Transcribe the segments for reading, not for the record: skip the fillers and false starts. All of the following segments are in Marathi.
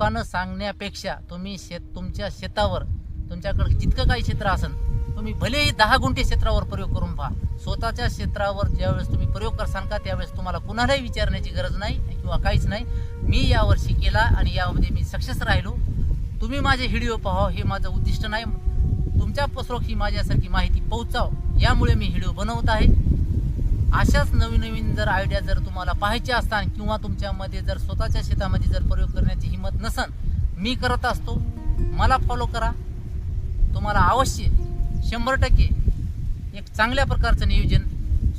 लोकांना सांगण्यापेक्षा तुम्ही तुमच्या शेतावर तुमच्याकडे जितकं काही क्षेत्र असेल तुम्ही भलेही 10 गुंठे क्षेत्रावर प्रयोग करून पहा. स्वतःच्या क्षेत्रावर ज्यावेळेस तुम्ही प्रयोग करसाल का त्यावेळेस तुम्हाला कुणालाही विचारण्याची गरज नाही किंवा काहीच नाही. मी यावर्षी केला आणि यामध्ये मी सक्सेस राहिलो. तुम्ही माझे व्हिडिओ पाहावं हे माझं उद्दिष्ट नाही. तुमच्या पसरोक ही माझ्यासारखी माहिती पोहोचाव यामुळे मी व्हिडिओ बनवत आहे. अशाच नवीन जर आयडिया जर तुम्हाला पाहायच्या असतात किंवा तुमच्यामध्ये जर स्वतःच्या शेतामध्ये जर प्रयोग करण्याची हिंमत नसन मी करत असतो. मला फॉलो करा. तुम्हाला अवश्य 100% एक चांगल्या प्रकारचं नियोजन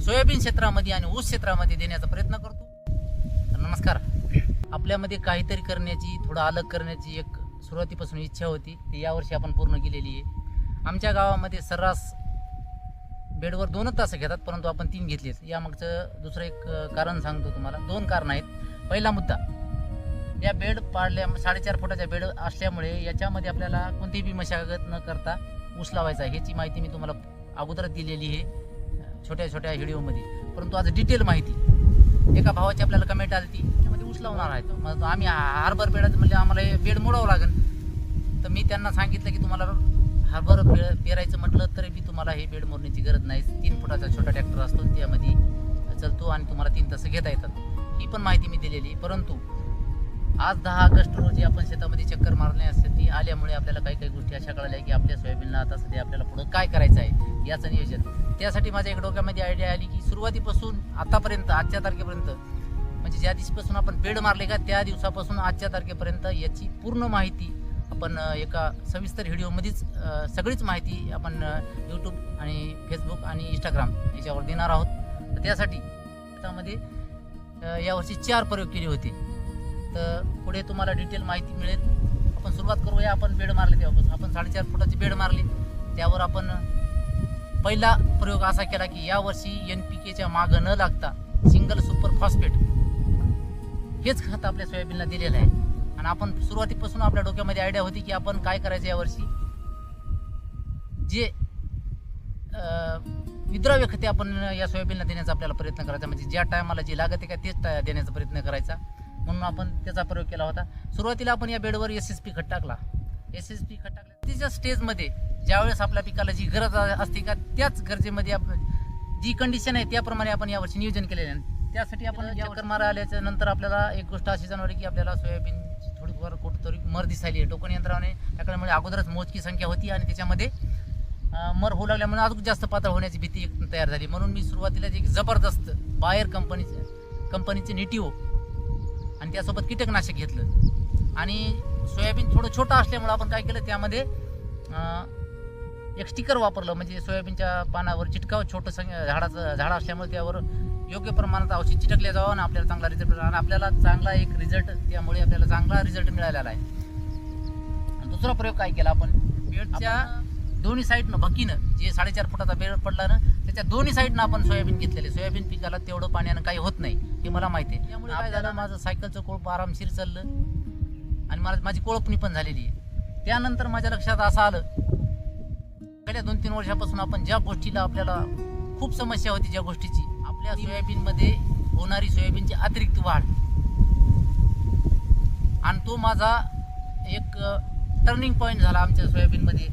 सोयाबीन क्षेत्रामध्ये आणि ऊस क्षेत्रामध्ये देण्याचा प्रयत्न करतो. तर नमस्कार. आपल्यामध्ये काहीतरी करण्याची थोडं अलग करण्याची एक सुरुवातीपासून इच्छा होती ती यावर्षी आपण पूर्ण केलेली आहे. आमच्या गावामध्ये सर्रास बेडवर 2 तास घेतात परंतु आपण 3 घेतलेत. यामागचं दुसरं एक कारण सांगतो तुम्हाला. 2 कारण आहेत. पहिला मुद्दा या बेड पाडल्या 4.5 फुटाच्या बेड असल्यामुळे याच्यामध्ये आपल्याला कोणतीही बी मशागत न करता ऊस लावायचा ह्याची माहिती मी तुम्हाला अगोदरच दिलेली आहे छोट्या छोट्या व्हिडिओमध्ये. परंतु आज डिटेल माहिती एका भावाची आपल्याला कमेंट आली ती त्यामध्ये ऊस लावणार आहेत. मग आम्ही हार्बर पेरायचं म्हणजे आम्हाला हे बेड मोडावं लागेल. तर मी त्यांना सांगितलं की तुम्हाला हार्बर पेरायचं म्हटलं तरी बी तुम्हाला हे बेड मोडण्याची गरज नाही. 3 फुटाचा छोटा ट्रॅक्टर असतो त्यामध्ये चालतो आणि तुम्हाला 3 तास घेता येतात. ही पण माहिती मी दिलेली. परंतु आज 10 ऑगस्ट रोजी आपण शेतामध्ये चक्कर मारण्यासाठी आल्यामुळे आपल्याला काही गोष्टी अशा कळल्या की आपल्या सोयाबीनला आता सध्या आपल्याला पुढं काय करायचं आहे याचं नियोजन. त्यासाठी माझ्या एक डोक्यामध्ये आयडिया आली की सुरुवातीपासून आतापर्यंत आजच्या तारखेपर्यंत म्हणजे ज्या दिवसापासून आपण बेड मारले का त्या दिवसापासून आजच्या तारखेपर्यंत याची पूर्ण माहिती आपण एका सविस्तर व्हिडिओमध्येच सगळीच माहिती आपण यूट्यूब आणि फेसबुक आणि इंस्टाग्राम याच्यावर देणार आहोत. तर त्यासाठी त्यामध्ये यावर्षी 4 प्रयोग केले होते. तर पुढे तुम्हाला डिटेल माहिती मिळेल. आपण सुरुवात करूया. आपण बेड मारले तेव्हापासून आपण 4.5 फुटाची बेड मारली. त्यावर आपण पहिला प्रयोग असा केला की यावर्षी NPKच्या मागं न लागता सिंगल सुपर फॉस्फेट हेच खत आपल्या सोयाबीनला दिलेलं आहे. आणि आपण सुरुवातीपासून आपल्या डोक्यामध्ये आयडिया होती की आपण काय करायचं यावर्षी जे विद्राव्य खते आपण या सोयाबीनला देण्याचा आपल्याला प्रयत्न करायचा. म्हणजे ज्या टायमाला जे लागत आहे का तेच देण्याचा प्रयत्न करायचा. म्हणून आपण त्याचा प्रयोग केला होता. सुरुवातीला आपण या बेडवर SSP खत टाकला. SSP खत टाकला तिच्या स्टेजमध्ये ज्यावेळेस आपल्या पिकाला जी गरज असते का त्याच गरजेमध्ये आपण जी कंडिशन आहे त्याप्रमाणे आपण यावर्षी नियोजन केलेलं आहे. त्यासाठी आपण चक्कर मारा आल्याच्या नंतर आपल्याला एक गोष्ट अशी जाणवली की आपल्याला सोयाबीन थोडीफार कुठंतरी मर दिसायली आहे. टोकन यंत्राने टाकल्यामुळे अगोदरच मोजकी संख्या होती आणि त्याच्यामध्ये मर होऊ लागल्यामुळे अजून जास्त पातळ होण्याची भीती एक तयार झाली. म्हणून मी सुरुवातीला एक जबरदस्त बायर कंपनीचे निटिओ आणि त्यासोबत कीटकनाशक घेतलं. आणि सोयाबीन थोडं छोटं असल्यामुळे आपण काय केलं त्यामध्ये एक स्टिकर वापरलं. म्हणजे सोयाबीनच्या पानावर चिटकाव छोटं झाड असल्यामुळे त्यावर योग्य प्रमाणात औषध चिटकले जावं आणि आपल्याला चांगला रिझल्ट मिळाला. आणि आपल्याला चांगला एक रिझल्ट त्यामुळे आपल्याला चांगला रिझल्ट मिळालेला आहे. आणि दुसरा प्रयोग काय केला आपण बेडच्या दोन्ही साईडनं भकीनं जे 4.5 फुटाचा बेड पडला ना त्याच्या दोन्ही साईडनं आपण सोयाबीन घेतलेले. सोयाबीन पिकाला तेवढं पाण्यानं काही होत नाही हे मला माहिती आहे. त्यामुळे काय झालं माझं सायकलचं कोळप आरामशीर चाललं आणि माझी कोळपणी पण झालेली आहे. त्यानंतर माझ्या लक्षात असं आलं गेल्या 2-3 वर्षापासून आपण ज्या गोष्टीला आपल्याला खूप समस्या होती ज्या गोष्टीची आपल्या सोयाबीनमध्ये होणारी सोयाबीनची अतिरिक्त वाढ आणि तो माझा एक टर्निंग पॉईंट झाला आमच्या सोयाबीनमध्ये.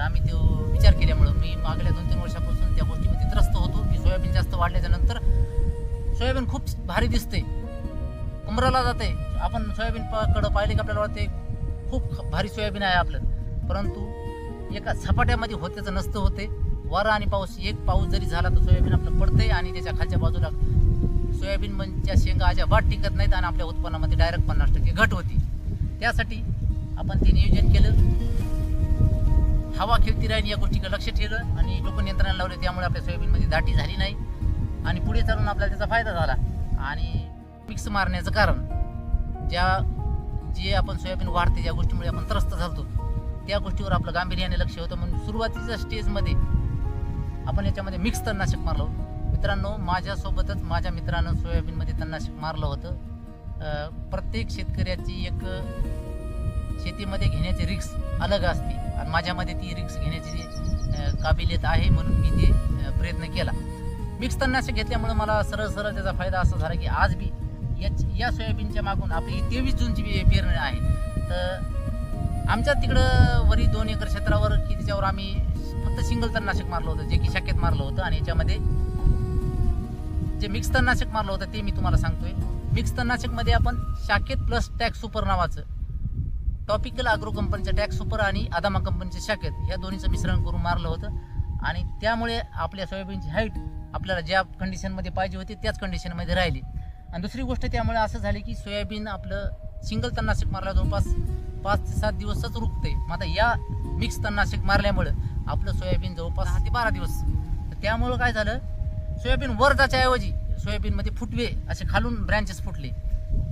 आम्ही तो विचार केल्यामुळं मी मागल्या 2-3 वर्षापासून त्या गोष्टीमध्ये त्रस्त होतो की सोयाबीन जास्त वाढल्याच्या नंतर सोयाबीन खूप भारी दिसते उमराला जाते. आपण सोयाबीनकडं पाहिले की आपल्याला वाटते खूप भारी सोयाबीन आहे आपलं. परंतु एका झपाट्यामध्ये होतेचं नसतं होते. वारा आणि पाऊस एक पाऊस जरी झाला तर सोयाबीन आपलं पडतंय आणि त्याच्या खालच्या बाजूला सोयाबीनच्या शेंगा अजिबात टिकत नाहीत आणि आपल्या उत्पन्नामध्ये डायरेक्ट 50% घट होती. त्यासाठी आपण ते नियोजन केलं. हवा खेळती राहील या गोष्टीकडे लक्ष ठेवलं आणि टोकन यंत्रणा लावले. त्यामुळे आपल्या सोयाबीनमध्ये दाटी झाली नाही आणि पुढे चालून आपल्याला त्याचा फायदा झाला. आणि मिक्स मारण्याचं कारण जे आपण सोयाबीन वाढते ज्या गोष्टीमुळे आपण त्रस्त झालतो त्या गोष्टीवर आपलं गांभीर्याने लक्ष होतं. म्हणून सुरुवातीच्या स्टेजमध्ये आपण याच्यामध्ये मिक्स तणनाशक मारलं. मित्रांनो माझ्यासोबतच माझ्या मित्रानं सोयाबीनमध्ये तणनाशक मारलं होतं. प्रत्येक शेतकऱ्याची एक शेतीमध्ये घेण्याची रिस्क अलग असते आणि माझ्यामध्ये ती रिस्क घेण्याची काबिलियत आहे म्हणून मी ते प्रयत्न केला. मिक्स तणनाशक घेतल्यामुळे मला सरळ त्याचा फायदा असा झाला की आज बी या सोयाबीनच्या मागून आपली 23 जूनची पेरणी आहे. तर आमच्या तिकडं वरी 2 एकर क्षेत्रावर की त्याच्यावर आम्ही फक्त सिंगल तणनाशक मारलं होतं, जे की शाखेत मारलं होतं. आणि याच्यामध्ये जे मिक्स तणनाशक मारलं होतं ते मी तुम्हाला सांगतोय. मिक्स तणनाशकमध्ये आपण शाखेत प्लस टॅक सुपर नावाचं टॉपिकल अॅग्रो कंपनीचं टॅक सुपर आणि आदामा कंपनीच्या शाखेत ह्या दोन्हीचं मिश्रण करून मारलं होतं. आणि त्यामुळे आपल्या सोयाबीनची हाईट आपल्याला ज्या कंडिशनमध्ये पाहिजे होती त्याच कंडिशनमध्ये राहिली. आणि दुसरी गोष्ट त्यामुळे असं झाली की सोयाबीन आपलं सिंगल तणनाशक मारला जवळपास 5 ते 7 दिवसच रुकते. मग आता या मिक्स तणनाशक मारल्यामुळं आपलं सोयाबीन जवळपास 10 ते 12 दिवस. तर त्यामुळं काय झालं, सोयाबीन वर जाण्याऐवजी सोयाबीनमध्ये फुटवे असे खालून ब्रँचेस फुटले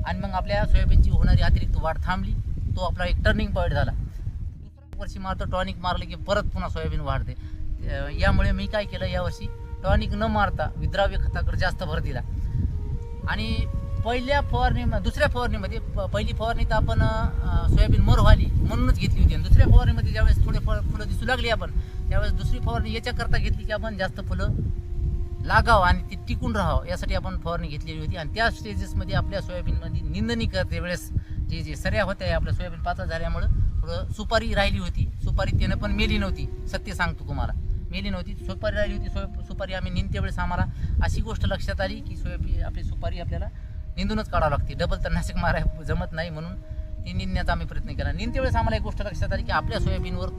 आणि मग आपल्या सोयाबीनची होणारी अतिरिक्त वाढ थांबली. तो आपला एक टर्निंग पॉईंट झाला. दुसऱ्या वर्षी मारतो टॉनिक मारलं की परत पुन्हा सोयाबीन वाढते. यामुळे मी काय केलं, यावर्षी टॉनिक न मारता विद्राव्य खताकडे जास्त भर दिला. आणि दुसऱ्या फवारणीमध्ये पहिली फवारणी तर आपण सोयाबीन मोर व्हाली म्हणूनच घेतली होती. आणि दुसऱ्या फवारणीमध्ये ज्यावेळेस थोडे फुलं दिसू लागली आपण, त्यावेळेस दुसरी फवारणी याच्याकरता घेतली की आपण जास्त फुलं लागावं आणि ती टिकून राहावं यासाठी आपण फवारणी घेतलेली होती. आणि त्या स्टेजेसमध्ये आपल्या सोयाबीनमध्ये निंदणी करते वेळेस जे सऱ्या होत्या आपल्या सोयाबीन पातळ झाल्यामुळं थोडं सुपारी राहिली होती. सुपारी त्यानं पण मेली नव्हती, सत्य सांगतो तुम्हाला, मेली नव्हती, सुपारी राहिली होती. सुपारी आम्ही निंदते वेळेस आम्हाला अशी गोष्ट लक्षात आली की सोयाबीन आपली सुपारी आपल्याला निंदूनच काढावं लागते, डबल तणनाशक मारायला जमत नाही, म्हणून ती निंदण्याचा आम्ही प्रयत्न केला. निंदते वेळेस आम्हाला एक गोष्ट लक्षात आली की आपल्या सोयाबीनवर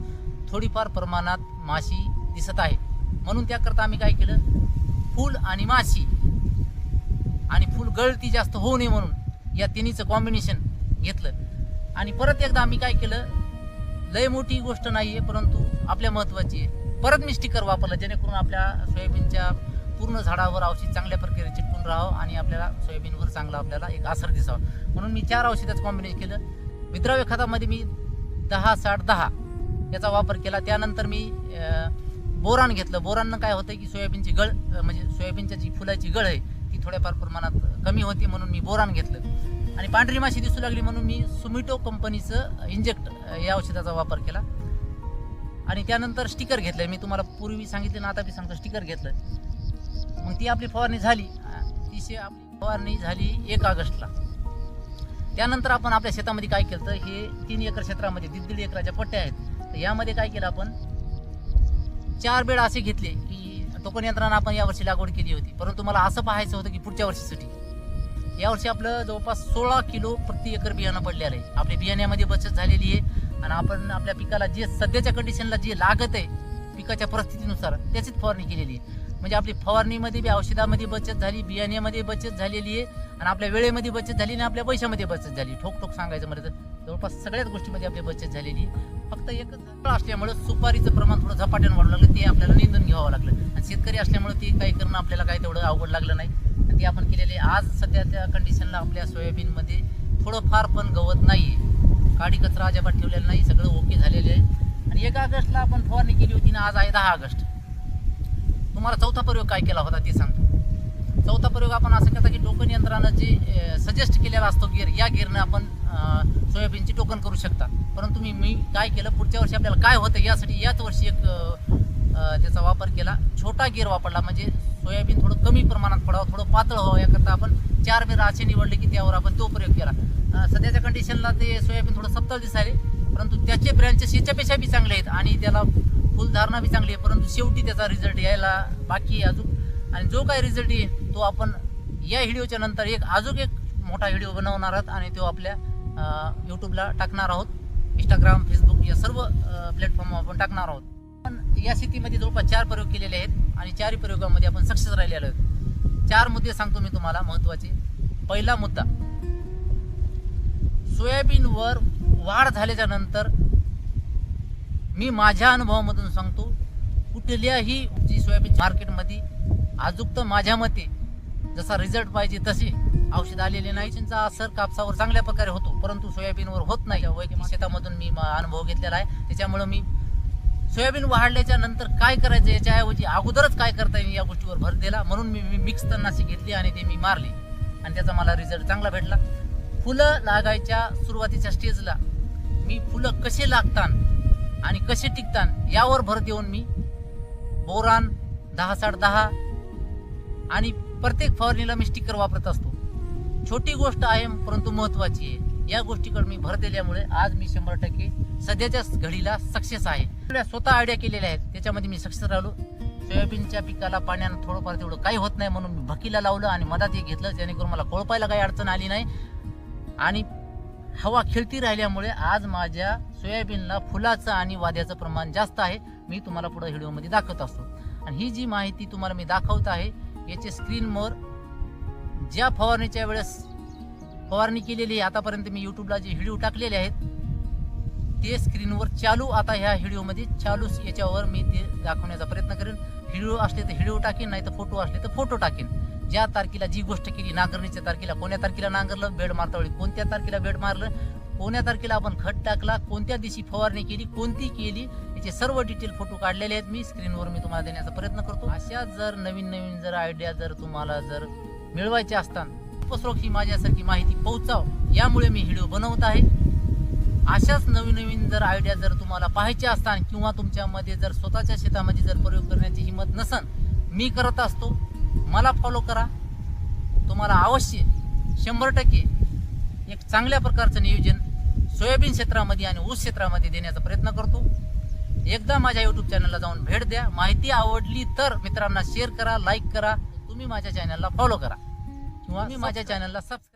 थोडीफार प्रमाणात माशी दिसत आहे. म्हणून त्याकरता आम्ही काय केलं, फूल आणि माशी आणि फूल गळती जास्त होऊ नये म्हणून या तिन्हीचं कॉम्बिनेशन घेतलं. आणि परत एकदा आम्ही काय केलं, लय मोठी गोष्ट नाही आहे परंतु आपल्या महत्त्वाची आहे, परत मी स्टिकर वापरलं जेणेकरून आपल्या सोयाबीनच्या पूर्ण झाडावर औषध चांगल्या प्रकारे चिटकून राहावं आणि आपल्याला सोयाबीनवर चांगला आपल्याला एक असर दिसावा. म्हणून मी 4 औषधाचं कॉम्बिनेशन केलं. विद्राव्य खतामध्ये मी 10-60-10 याचा वापर केला. त्यानंतर मी बोरान घेतलं. बोराननं काय होतं की सोयाबीनची गळ म्हणजे सोयाबीनच्या जी फुलाची गळ आहे ती थोड्याफार प्रमाणात कमी होती, म्हणून मी बोरान घेतलं. आणि पांढरी माशी दिसू लागली म्हणून मी सुमिटो कंपनीचं इंजेक्ट या औषधाचा वापर केला. आणि त्यानंतर स्टिकर घेतलं. मी तुम्हाला पूर्वी सांगितलं ना, आता मी सांगतो, स्टिकर घेतलं. मग ती आपली फवारणी झाली. आपली फवारणी झाली 1 ऑगस्टला. त्यानंतर आपण आपल्या शेतामध्ये काय केलं, हे 3 एकर क्षेत्रामध्ये 1.5 एकराच्या पट्ट्या आहेत. तर यामध्ये काय केलं, आपण 4 बेड असे घेतले की टोकन यंत्रानं आपण यावर्षी लागवड केली होती. परंतु मला असं पाहायचं होतं की पुढच्या वर्षीसाठी यावर्षी आपलं जवळपास 16 किलो प्रति एकर बियाणं पडलेलं आहे. आपल्या बियाण्यामध्ये बचत झालेली आहे आणि आपण आपल्या पिकाला जे सध्याच्या कंडिशनला जे लागत आहे पिकाच्या परिस्थितीनुसार त्याचीच फवारणी केलेली आहे. म्हणजे आपली फवारणीमध्ये बी औषधामध्ये बचत झाली, बियाण्यामध्ये बचत झालेली आहे आणि आपल्या वेळेमध्ये बचत झाली आणि आपल्या पैशामध्ये बचत झाली. ठोक सांगायचं म्हणजे तर जवळपास सगळ्याच गोष्टीमध्ये आपली बचत झालेली आहे. फक्त एकच असल्यामुळे सुपारीचं प्रमाण थोडं झपाट्यानं वाढू लागलं, ते आपल्याला निंदून घ्यावं लागलं. आणि शेतकरी असल्यामुळे ते काही करणं आपल्याला काही तेवढं अवघड लागलं नाही. आणि ते आपण केलेले आज सध्याच्या कंडिशनला आपल्या सोयाबीनमध्ये थोडंफार पण गवत नाही आहे, काडी कचरा अजिबात ठेवलेला नाही, सगळं ओके झालेलं आहे. आणि 1 ऑगस्टला आपण फवारणी केली होती ना, आज आहे 10 ऑगस्ट. तुम्हाला चौथा प्रयोग काय केला होता ते सांगतो. चौथा प्रयोग आपण असं करता की टोकन यंत्रानं जे सजेस्ट केलेला असतो गिअर, या गिअरनं आपण सोयाबीनची टोकन करू शकता. परंतु मी काय केलं, पुढच्या वर्षी आपल्याला काय होतं यासाठी याच वर्षी एक त्याचा वापर केला, छोटा गिअर वापरला. म्हणजे सोयाबीन थोडं कमी प्रमाणात पडावं, थोडं पातळ व्हावं याकरता आपण 4 बेर असे निवडले की त्यावर आपण तो प्रयोग केला. सध्याच्या कंडिशनला ते सोयाबीन थोडं सप्तळ दिसायले, परंतु त्याचे ब्रँचेस याच्यापेक्षा बी चांगले आहेत आणि त्याला फुलधारणा बी चांगली आहे. परंतु शेवटी त्याचा रिझल्ट यायला बाकी आहे अजून. आणि जो काही रिझल्ट येईल तो आपण या व्हिडिओच्या नंतर अजून एक मोठा व्हिडिओ बनवणार आहोत आणि तो आपल्या यूट्यूबला टाकणार आहोत. इंस्टाग्राम, फेसबुक या सर्व प्लॅटफॉर्मवर आपण टाकणार आहोत. पण या शेतीमध्ये जवळपास 4 प्रयोग केलेले आहेत आणि 4 प्रयोगामध्ये आपण सक्सेस राहिलेलो आहोत. 4 मुद्दे सांगतो मी तुम्हाला महत्त्वाचे. पहिला मुद्दा, सोयाबीनवर वाढ झाल्याच्या नंतर मी माझ्या अनुभवामधून सांगतो, कुठल्याही जी सोयाबीन मार्केटमध्ये अजून तर माझ्या मते जसा रिझल्ट पाहिजे तसे औषध आलेले नाही. त्यांचा असर कापसावर चांगल्या प्रकारे होतो परंतु सोयाबीनवर होत नाही. वैयक्तिक शेतामधून मी अनुभव घेतलेला आहे. त्याच्यामुळे मी सोयाबीन वाढल्याच्या नंतर काय करायचं याच्याऐवजी अगोदरच काय करता येईल या गोष्टीवर भर दिला. म्हणून मी मिक्स तणनाशक घेतली आणि ते मी मारली आणि त्याचा मला रिझल्ट चांगला भेटला. फुलं लागायच्या सुरुवातीच्या स्टेजला मी फुलं कसे लागतात आणि कसे टिकतात यावर भर देऊन मी बोरान 10-60-10 आणि प्रत्येक फवारणीला मी स्टिकर वापरत असतो. छोटी गोष्ट आहे परंतु महत्त्वाची आहे. या गोष्टीकडे मी भर दिल्यामुळे आज मी 100% सध्याच्या घडीला सक्सेस आहे. स्वतः आयडिया केलेल्या आहेत, त्याच्यामध्ये मी सक्सेस राहिलो. सोयाबीनच्या पिकाला पाण्यानं थोडंफार तेवढं काही होत नाही म्हणून मी भकीला लावलं आणि मधात हे घेतलं, जेणेकरून मला कोळपायला काही अडचण आली नाही. आणि हवा खेळती राहिल्यामुळे आज माझ्या सोयाबीनला फुलाचं आणि वाद्याचं प्रमाण जास्त आहे. मी तुम्हाला पुढे व्हिडिओमध्ये दाखवत असतो. आणि ही जी माहिती तुम्हाला मी दाखवत आहे याचे स्क्रीनवर ज्या फवारणीच्या वेळेस फवारणी केलेली आहे, आतापर्यंत मी यूट्यूबला जे व्हिडिओ टाकलेले आहेत ते स्क्रीनवर चालू, आता ह्या व्हिडिओमध्ये चालू याच्यावर मी ते दाखवण्याचा प्रयत्न करेन. व्हिडिओ असले तर व्हिडिओ टाकेन, नाही तर फोटो असले तर फोटो टाकेन. ज्या तारखेला जी गोष्ट केली, नांगरणीच्या तारखेला कोण्या तारखेला नांगरलं, बेड मारतावेळी कोणत्या तारखेला बेड मारलं, कोण्या तारखेला आपण खत टाकला, कोणत्या दिवशी फवारणी केली, कोणती केली, याचे सर्व डिटेल फोटो काढलेले आहेत. मी स्क्रीनवर मी तुम्हाला देण्याचा प्रयत्न करतो. अशा जर नवीन जर आयडिया जर तुम्हाला जर मिळवायच्या असतात, उपस्रोक ही माझ्यासारखी माहिती पोहोचाव यामुळे मी व्हिडिओ बनवत आहे. अशाच नवीन जर आयडिया जर तुम्हाला पाहायच्या असतात किंवा तुमच्यामध्ये जर स्वतःच्या शेतामध्ये जर प्रयोग करण्याची हिंमत नसन, मी करत असतो, मला फॉलो करा. तुम्हाला अवश्य 100% एक चांगल्या प्रकारचं नियोजन सोयाबीन क्षेत्रामध्ये आणि ऊस क्षेत्रामध्ये देण्याचा प्रयत्न करतो. एकदा माझ्या यूट्यूब चॅनलला जाऊन भेट द्या. माहिती आवडली तर मित्रांना शेअर करा, लाईक करा. तुम्ही माझ्या चॅनलला फॉलो करा किंवा माझ्या चॅनलला सबस्क्राईब